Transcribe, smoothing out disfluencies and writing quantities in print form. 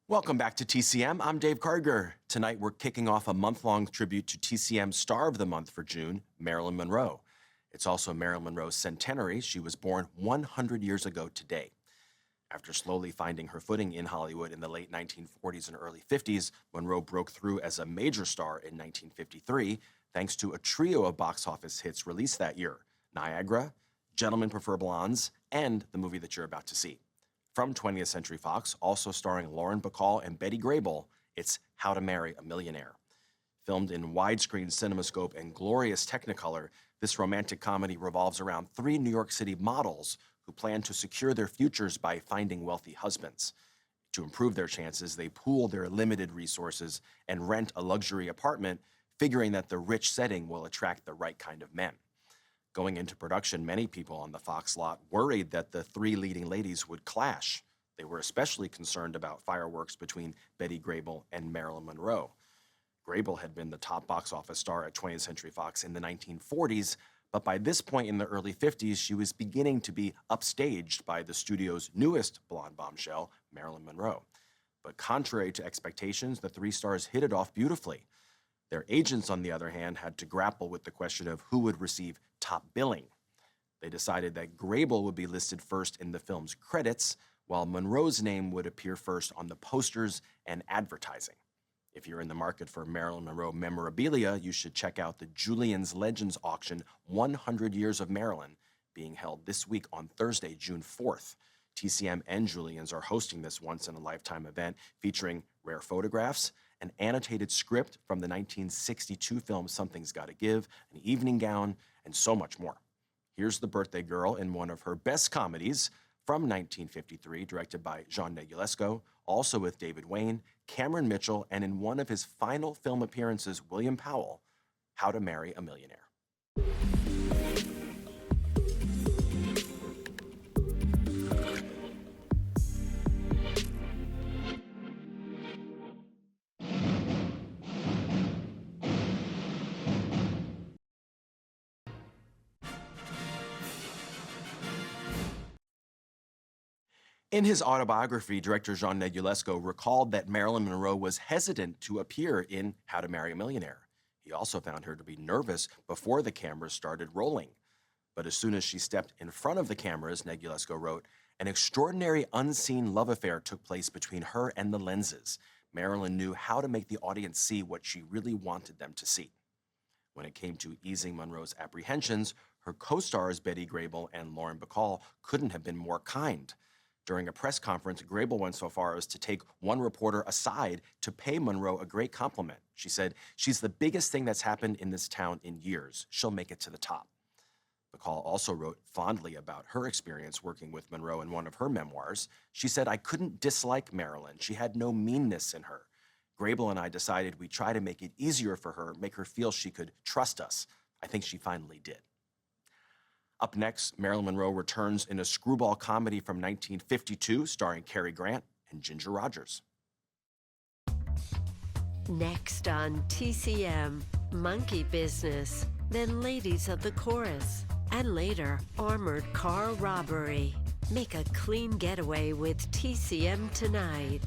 Welcome back to TCM. I'm Dave Karger. Tonight, we're kicking off a month-long tribute to TCM Star of the Month for June, Marilyn Monroe. It's also Marilyn Monroe's centenary. She was born 100 years ago today. After slowly finding her footing in Hollywood in the late 1940s and early 50s, Monroe broke through as a major star in 1953, thanks to a trio of box office hits released that year: Niagara, Gentlemen Prefer Blondes, and the movie that you're about to see. From 20th Century Fox, also starring Lauren Bacall and Betty Grable, it's How to Marry a Millionaire. Filmed in widescreen CinemaScope and glorious Technicolor, this romantic comedy revolves around three New York City models who plan to secure their futures by finding wealthy husbands. To improve their chances, they pool their limited resources and rent a luxury apartment, figuring that the rich setting will attract the right kind of men. Going into production, many people on the Fox lot worried that the three leading ladies would clash. They were especially concerned about fireworks between Betty Grable and Marilyn Monroe. Grable had been the top box office star at 20th Century Fox in the 1940s, but by this point in the early 50s, she was beginning to be upstaged by the studio's newest blonde bombshell, Marilyn Monroe. But contrary to expectations, the three stars hit it off beautifully. Their agents, on the other hand, had to grapple with the question of who would receive top billing. They decided that Grable would be listed first in the film's credits, while Monroe's name would appear first on the posters and advertising. If you're in the market for Marilyn Monroe memorabilia, you should check out the Julian's Legends auction, 100 Years of Marilyn, being held this week on Thursday, June 4th. TCM and Julian's are hosting this once-in-a-lifetime event featuring rare photographs, an annotated script from the 1962 film Something's Gotta Give, an evening gown, and so much more. Here's the birthday girl in one of her best comedies from 1953, directed by Jean Negulesco, also with David Wayne, Cameron Mitchell, and in one of his final film appearances, William Powell, How to Marry a Millionaire. In his autobiography, director Jean Negulesco recalled that Marilyn Monroe was hesitant to appear in How to Marry a Millionaire. He also found her to be nervous before the cameras started rolling. But as soon as she stepped in front of the cameras, Negulesco wrote, an extraordinary unseen love affair took place between her and the lenses. Marilyn knew how to make the audience see what she really wanted them to see. When it came to easing Monroe's apprehensions, her co-stars Betty Grable and Lauren Bacall couldn't have been more kind. During a press conference, Grable went so far as to take one reporter aside to pay Monroe a great compliment. She said, she's the biggest thing that's happened in this town in years. She'll make it to the top. Bacall also wrote fondly about her experience working with Monroe in one of her memoirs. She said, I couldn't dislike Marilyn. She had no meanness in her. Grable and I decided we'd try to make it easier for her, make her feel she could trust us. I think she finally did. Up next, Marilyn Monroe returns in a screwball comedy from 1952 starring Cary Grant and Ginger Rogers. Next on TCM, Monkey Business, then Ladies of the Chorus, and later, Armored Car Robbery. Make a clean getaway with TCM tonight.